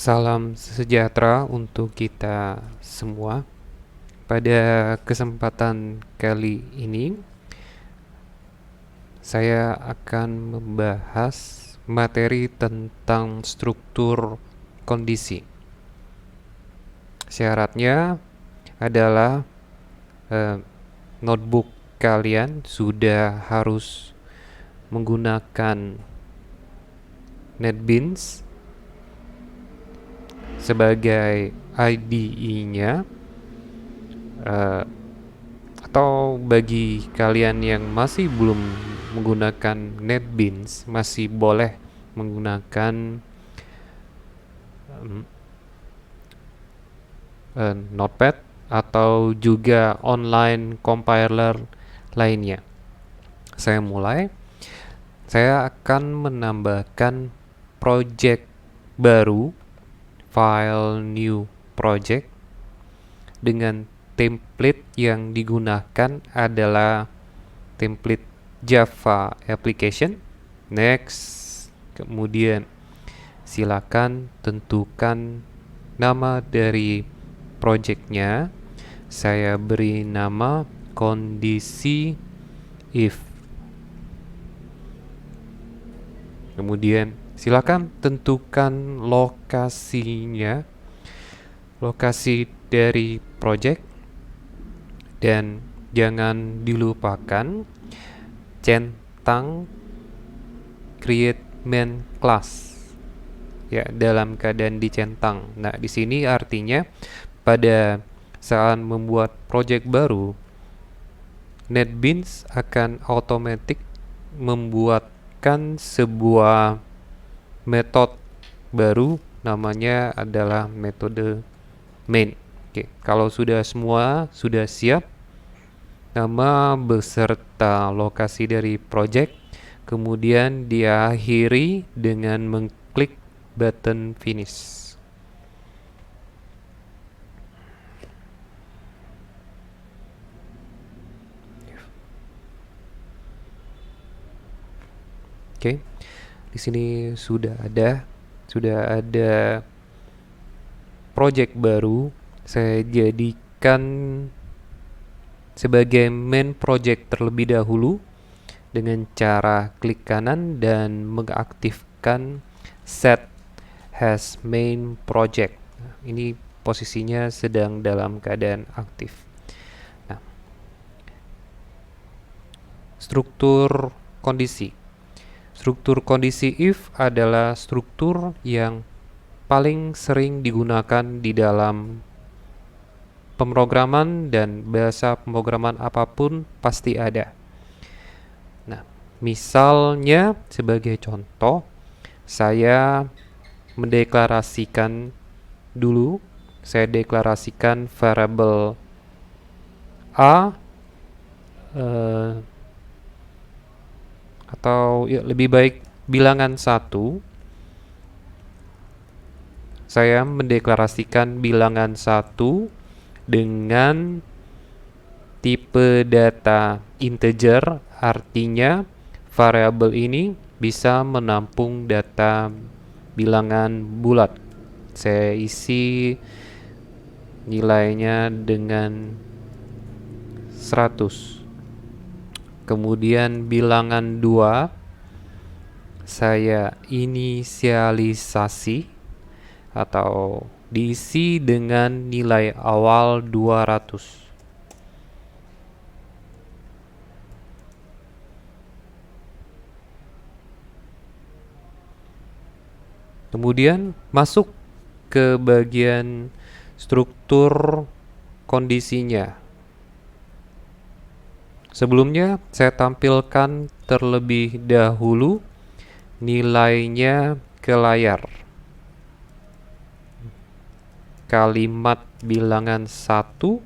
Salam sejahtera untuk kita semua. Pada kesempatan kali ini, saya akan membahas materi tentang struktur kondisi. Syaratnya adalah notebook kalian sudah harus menggunakan NetBeans sebagai IDE-nya, atau bagi kalian yang masih belum menggunakan NetBeans, masih boleh menggunakan Notepad atau juga online compiler lainnya. Saya mulai. Saya akan menambahkan project baru, file new project, dengan template yang digunakan adalah template Java application. Next, kemudian silakan tentukan nama dari projectnya. Saya beri nama kondisi if. Kemudian silakan tentukan lokasinya, lokasi dari project, dan jangan dilupakan centang create main class ya dalam keadaan dicentang. Nah, di sini artinya pada saat membuat project baru, NetBeans akan otomatis membuatkan sebuah metode baru, namanya adalah metode main. Oke, kalau sudah semua sudah siap, nama beserta lokasi dari project, kemudian diakhiri dengan mengklik button finish. Oke, di sini sudah ada project baru. Saya jadikan sebagai main project terlebih dahulu dengan cara klik kanan dan mengaktifkan set has main project. Ini posisinya sedang dalam keadaan aktif. Nah, struktur kondisi. Struktur kondisi if adalah struktur yang paling sering digunakan di dalam pemrograman, dan bahasa pemrograman apapun pasti ada. Nah, misalnya sebagai contoh, saya mendeklarasikan dulu, saya deklarasikan variabel A, atau ya, lebih baik bilangan 1. Saya mendeklarasikan bilangan 1 dengan tipe data integer, artinya variabel ini bisa menampung data bilangan bulat. Saya isi nilainya dengan 100. Kemudian bilangan 2 saya inisialisasi atau diisi dengan nilai awal 200. Kemudian masuk ke bagian struktur kondisinya. Sebelumnya saya tampilkan terlebih dahulu nilainya ke layar. Kalimat bilangan 1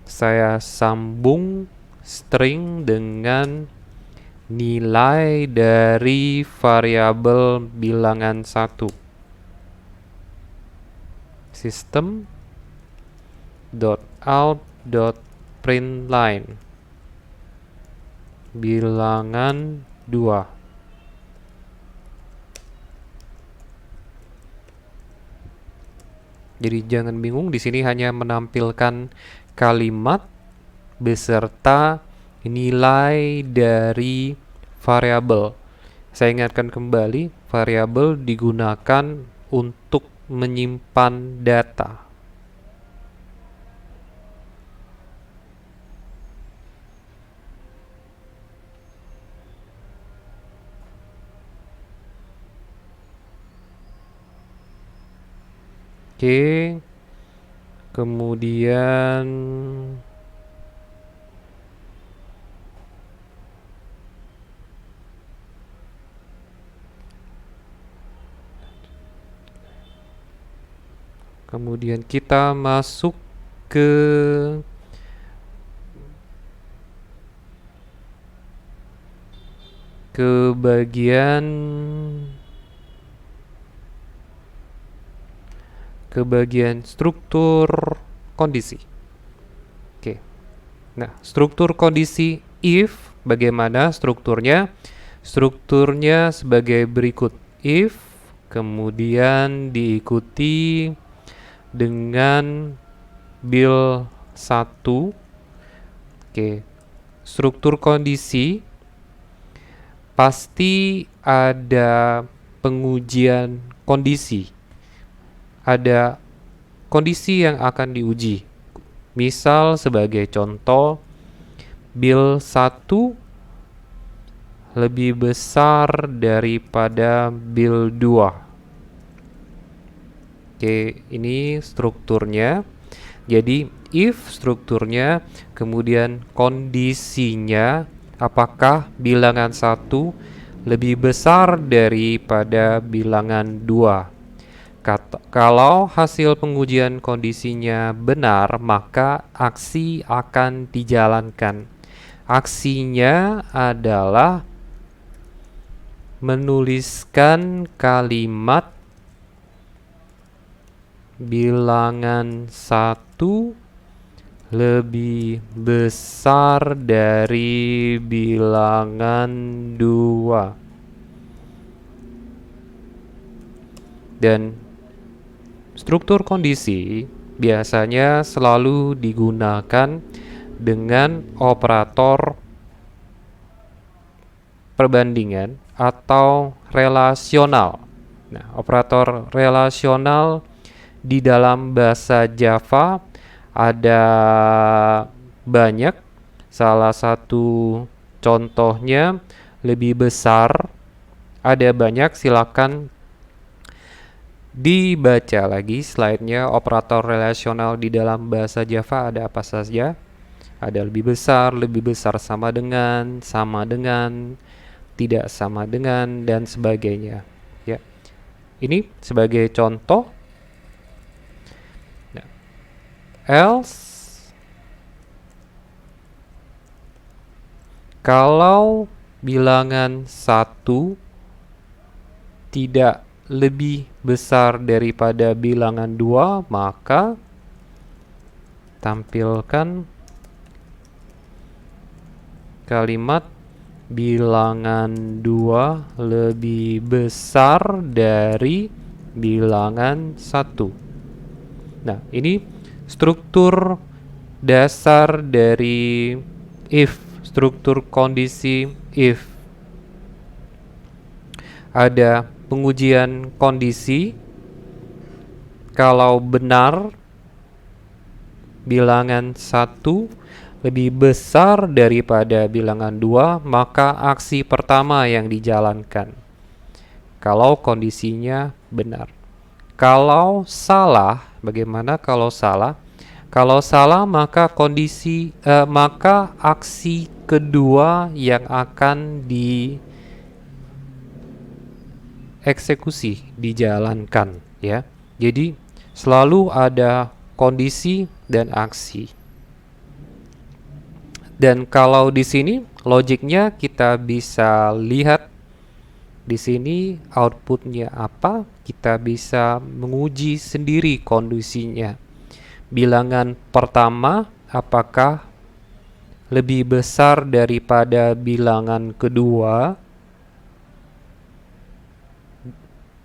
saya sambung string dengan nilai dari variabel bilangan 1. System.out.println bilangan 2. Jadi jangan bingung, di sini hanya menampilkan kalimat beserta nilai dari variabel. Saya ingatkan kembali, variabel digunakan untuk menyimpan data. Oke, kemudian kita masuk ke bagian struktur kondisi. Oke. Nah, struktur kondisi if bagaimana strukturnya? Strukturnya sebagai berikut. If kemudian diikuti dengan bil 1. Oke. Struktur kondisi pasti ada pengujian kondisi. Ada kondisi yang akan diuji. Misal sebagai contoh, bil 1 lebih besar daripada bil 2. Oke, ini strukturnya. Jadi if strukturnya, kemudian kondisinya apakah bilangan 1 lebih besar daripada bilangan 2. Kalau hasil pengujian kondisinya benar, maka aksi akan dijalankan. Aksinya adalah menuliskan kalimat bilangan 1 lebih besar dari bilangan 2. Dan struktur kondisi biasanya selalu digunakan dengan operator perbandingan atau relasional. Nah, operator relasional di dalam bahasa Java ada banyak. Salah satu contohnya lebih besar. Ada banyak, silakan dibaca lagi slide-nya. Operator relasional di dalam bahasa Java ada apa saja? Ada lebih besar sama dengan, tidak sama dengan, dan sebagainya. Ya, ini sebagai contoh. Nah, else kalau bilangan 1 tidak lebih besar daripada bilangan 2, maka tampilkan kalimat bilangan 2 lebih besar dari bilangan 1. Nah, ini struktur dasar dari if, struktur kondisi if. Ada pengujian kondisi. Kalau benar bilangan 1 lebih besar daripada bilangan 2, maka aksi pertama yang dijalankan. Kalau kondisinya benar. Kalau salah, bagaimana kalau salah? Kalau salah, maka maka aksi kedua yang akan dieksekusi, dijalankan, ya. Jadi selalu ada kondisi dan aksi. Dan kalau di sini logiknya kita bisa lihat di sini outputnya apa, kita bisa menguji sendiri kondisinya. Bilangan pertama apakah lebih besar daripada bilangan kedua?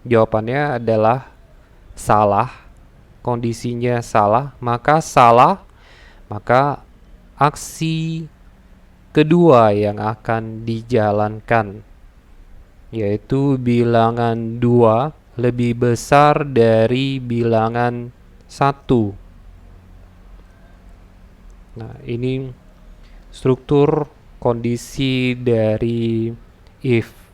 Jawabannya adalah salah. kondisinya salah, maka aksi kedua yang akan dijalankan, yaitu bilangan 2 lebih besar dari bilangan 1. Nah, ini struktur kondisi dari if.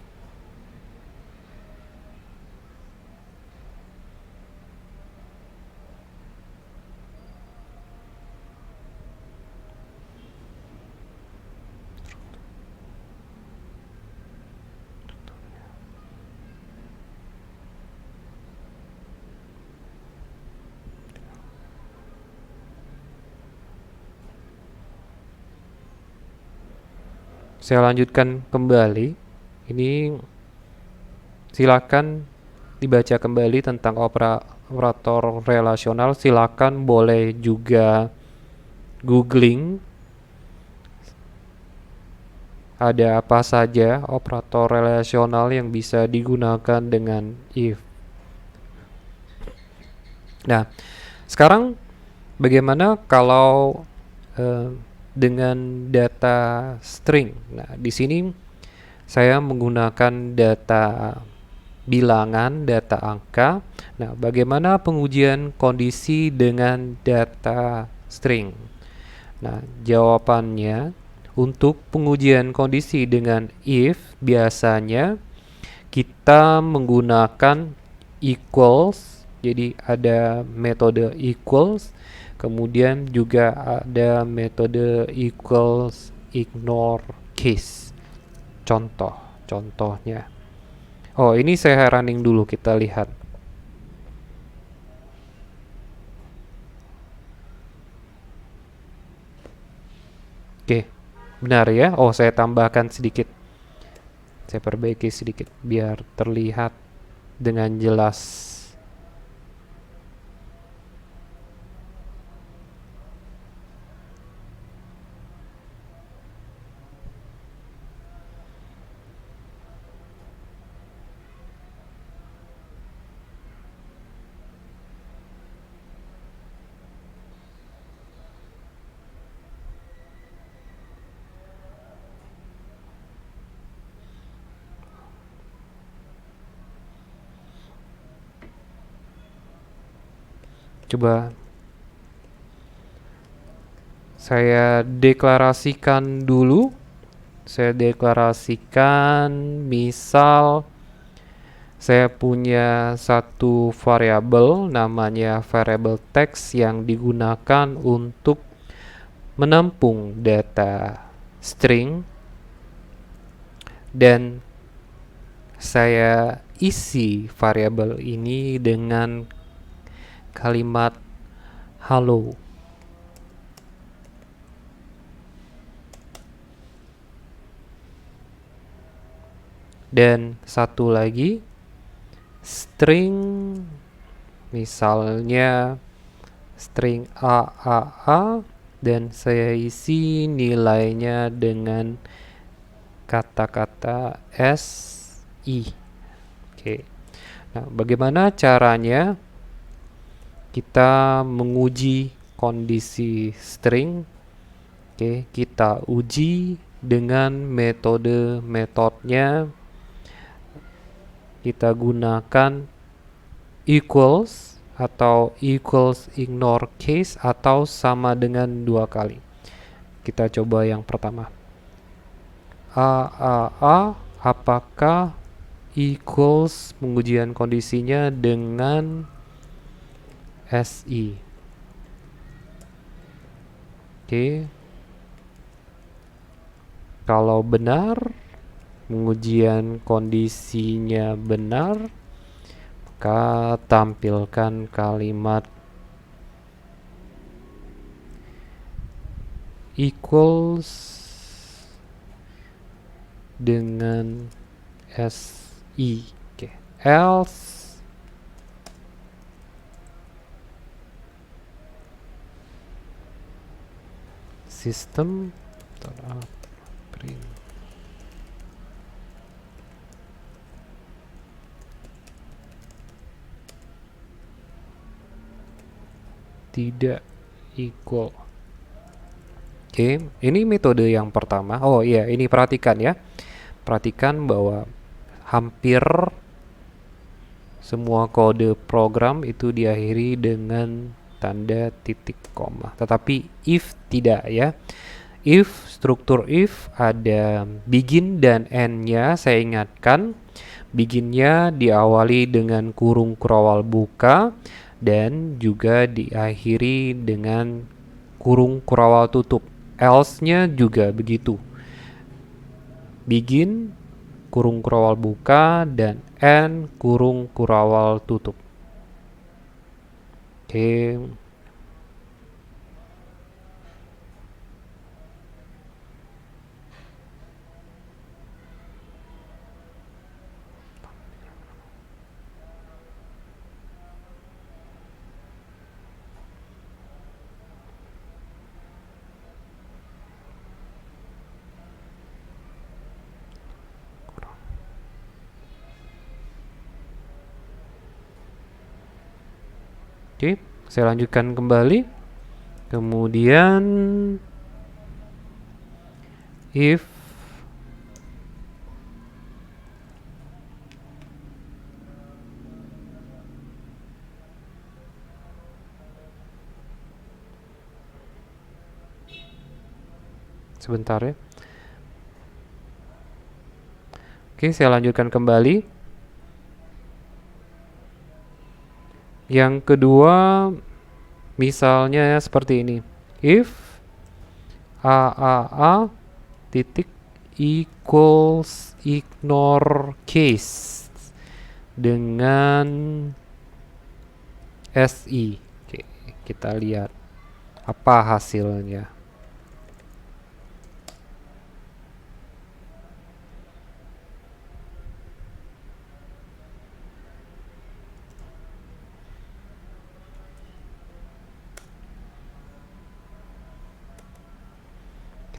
Saya lanjutkan kembali. Ini silakan dibaca kembali tentang operator relasional. Silakan boleh juga googling ada apa saja operator relasional yang bisa digunakan dengan if. Nah, sekarang bagaimana kalau dengan data string? Nah, di sini saya menggunakan data bilangan, data angka. Nah, bagaimana pengujian kondisi dengan data string? Nah, jawabannya untuk pengujian kondisi dengan if biasanya kita menggunakan equals. Jadi ada metode equals, kemudian juga ada metode equals ignore case. Contohnya. Oh, ini saya running dulu, kita lihat. Oke, benar ya. Oh, saya tambahkan sedikit. Saya perbaiki sedikit biar terlihat dengan jelas. Coba saya deklarasikan dulu. Saya deklarasikan, misal saya punya satu variabel namanya variabel text yang digunakan untuk menampung data string, dan saya isi variabel ini dengan kalimat halo. Dan satu lagi, string, misalnya string AAA, dan saya isi nilainya dengan kata-kata SI. Oke. Nah, bagaimana caranya kita menguji kondisi string? Oke, kita uji dengan metodenya. Kita gunakan equals atau equals ignore case atau sama dengan 2 kali. Kita coba yang pertama. AAA apakah equals pengujian kondisinya dengan SI. Oke. Kalau benar, pengujian kondisinya benar, maka tampilkan kalimat equals dengan SI. Oke. Else system print tidak equal. Oke, ini metode yang pertama. Oh iya, ini perhatikan ya. Perhatikan bahwa hampir semua kode program itu diakhiri dengan tanda titik koma. Tetapi if tidak ya. If, struktur if ada begin dan end-nya, saya ingatkan. Begin-nya diawali dengan kurung kurawal buka dan juga diakhiri dengan kurung kurawal tutup. Else-nya juga begitu. Begin, kurung kurawal buka, dan end, kurung kurawal tutup. Oke. Oke, saya lanjutkan kembali. Kemudian if sebentar ya. Oke, saya lanjutkan kembali. Yang kedua, misalnya seperti ini. If a titik equals ignore case dengan SI. Oke, kita lihat apa hasilnya.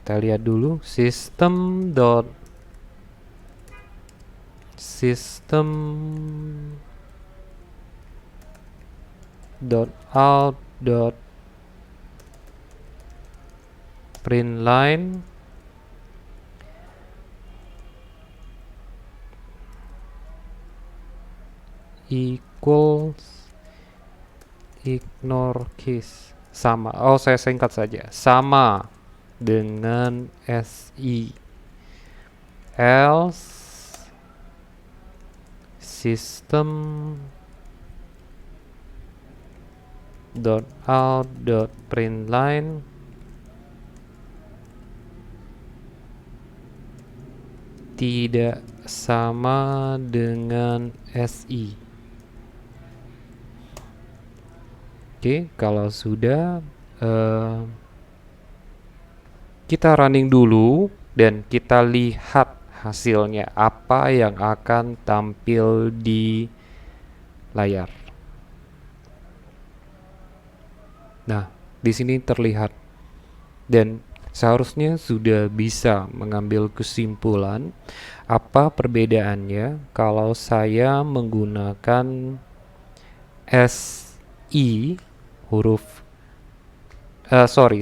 Kita lihat dulu system dot out dot print line equals ignore case sama. Oh, saya singkat saja. Sama dengan SI. Else system dot out dot print line tidak sama dengan SI. Oke, kalau sudah kita running dulu dan kita lihat hasilnya apa yang akan tampil di layar. Nah, di sini terlihat dan seharusnya sudah bisa mengambil kesimpulan apa perbedaannya kalau saya menggunakan SI huruf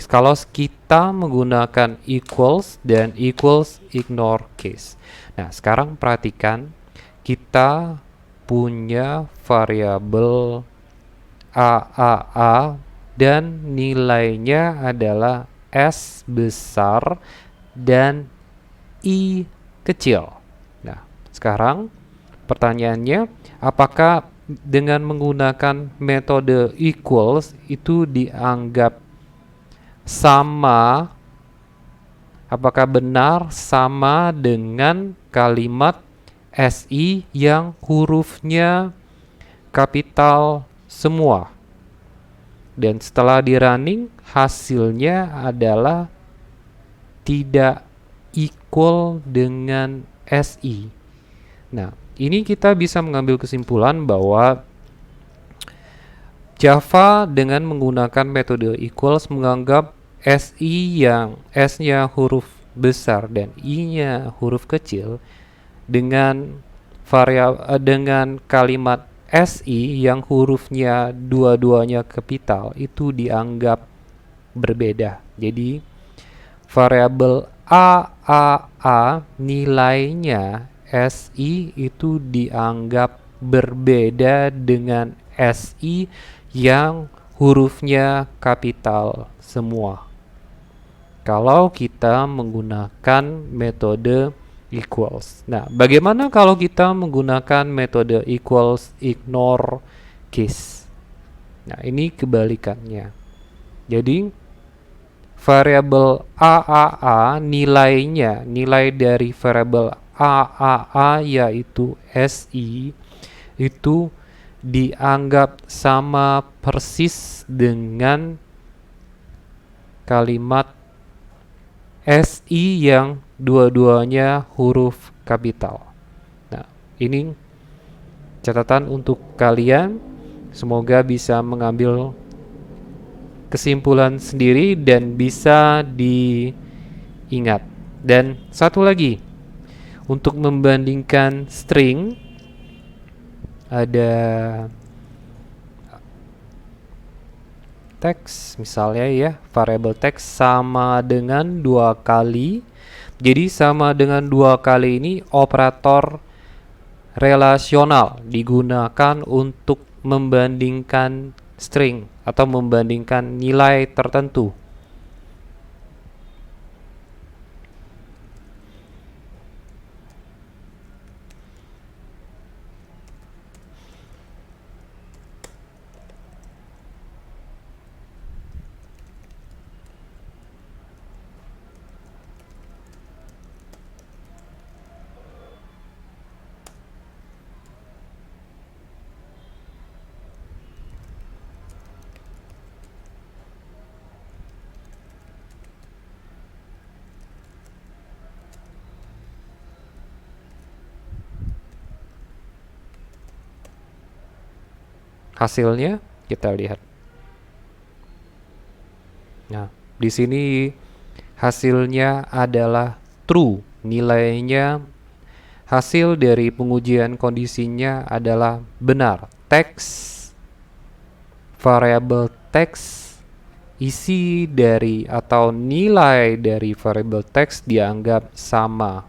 kalau kita menggunakan equals dan equals ignore case. Nah, sekarang perhatikan kita punya variabel a dan nilainya adalah S besar dan I kecil. Nah, sekarang pertanyaannya, apakah dengan menggunakan metode equals itu dianggap sama, apakah benar sama dengan kalimat SI yang hurufnya kapital semua? Dan setelah di running, hasilnya adalah tidak equal dengan SI. Nah, ini kita bisa mengambil kesimpulan bahwa Java dengan menggunakan metode equals menganggap SI yang S-nya huruf besar dan I-nya huruf kecil dengan kalimat SI yang hurufnya dua-duanya kapital itu dianggap berbeda. Jadi variabel AAA nilainya SI itu dianggap berbeda dengan SI yang hurufnya kapital semua. Kalau kita menggunakan metode equals. Nah, bagaimana kalau kita menggunakan metode equals ignore case? Nah, ini kebalikannya. Jadi, variabel AAA nilai dari variabel AAA yaitu SI itu dianggap sama persis dengan kalimat SI yang dua-duanya huruf kapital. Nah, ini catatan untuk kalian. Semoga bisa mengambil kesimpulan sendiri dan bisa diingat. Dan satu lagi, untuk membandingkan string ada teks misalnya ya, variabel teks sama dengan 2 kali. Jadi sama dengan 2 kali ini operator relasional digunakan untuk membandingkan string atau membandingkan nilai tertentu. Hasilnya kita lihat. Nah, di sini hasilnya adalah true. Nilainya hasil dari pengujian kondisinya adalah benar. Teks variabel teks isi dari atau nilai dari variabel teks dianggap sama.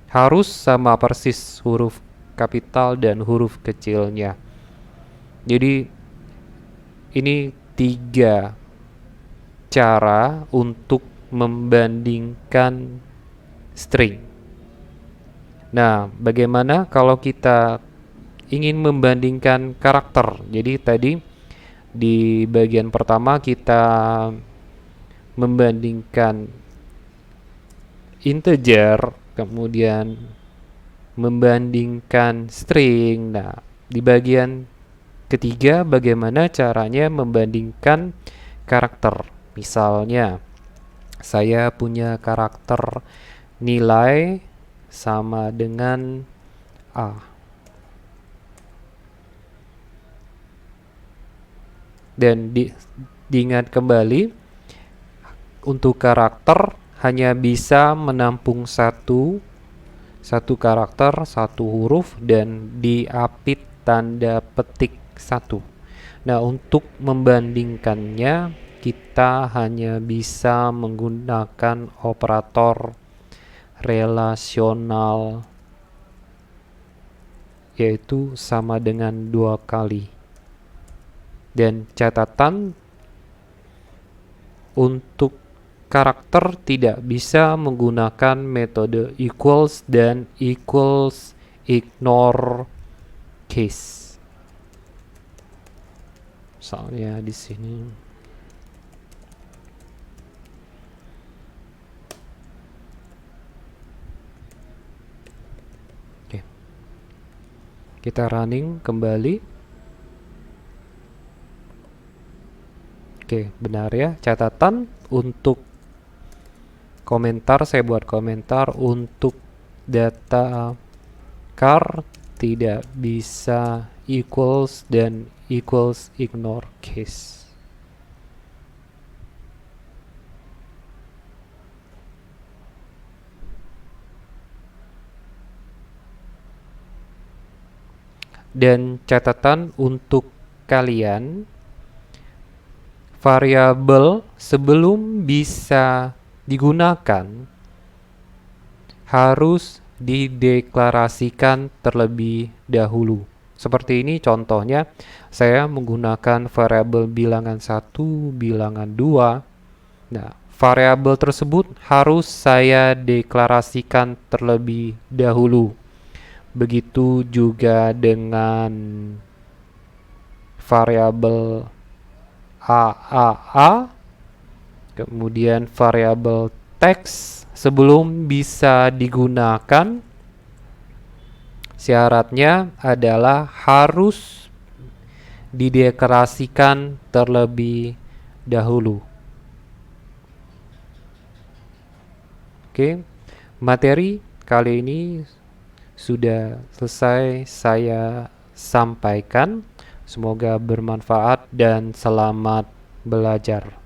Harus sama persis huruf kapital dan huruf kecilnya. Jadi ini 3 cara untuk membandingkan string. Nah, bagaimana kalau kita ingin membandingkan karakter? Jadi tadi di bagian pertama kita membandingkan integer, kemudian membandingkan string. Nah, di bagian ketiga bagaimana caranya membandingkan karakter. Misalnya, saya punya karakter nilai sama dengan A. Dan diingat kembali, untuk karakter hanya bisa menampung satu karakter, satu huruf, dan diapit tanda petik 1. Nah, untuk membandingkannya, kita hanya bisa menggunakan operator relasional, yaitu sama dengan 2 kali. Dan catatan, untuk karakter tidak bisa menggunakan metode equals dan equals ignore case. Misalnya di sini. Oke. Kita running kembali. Oke, benar ya. Catatan untuk komentar, saya buat komentar untuk data car tidak bisa equals dan equals ignore case. Dan catatan untuk kalian, variabel sebelum bisa digunakan harus dideklarasikan terlebih dahulu. Seperti ini contohnya, saya menggunakan variabel bilangan 1, bilangan 2. Nah, variabel tersebut harus saya deklarasikan terlebih dahulu. Begitu juga dengan variabel AAA, kemudian variabel teks sebelum bisa digunakan, syaratnya adalah harus dideklarasikan terlebih dahulu. Oke, materi kali ini sudah selesai saya sampaikan. Semoga bermanfaat dan selamat belajar.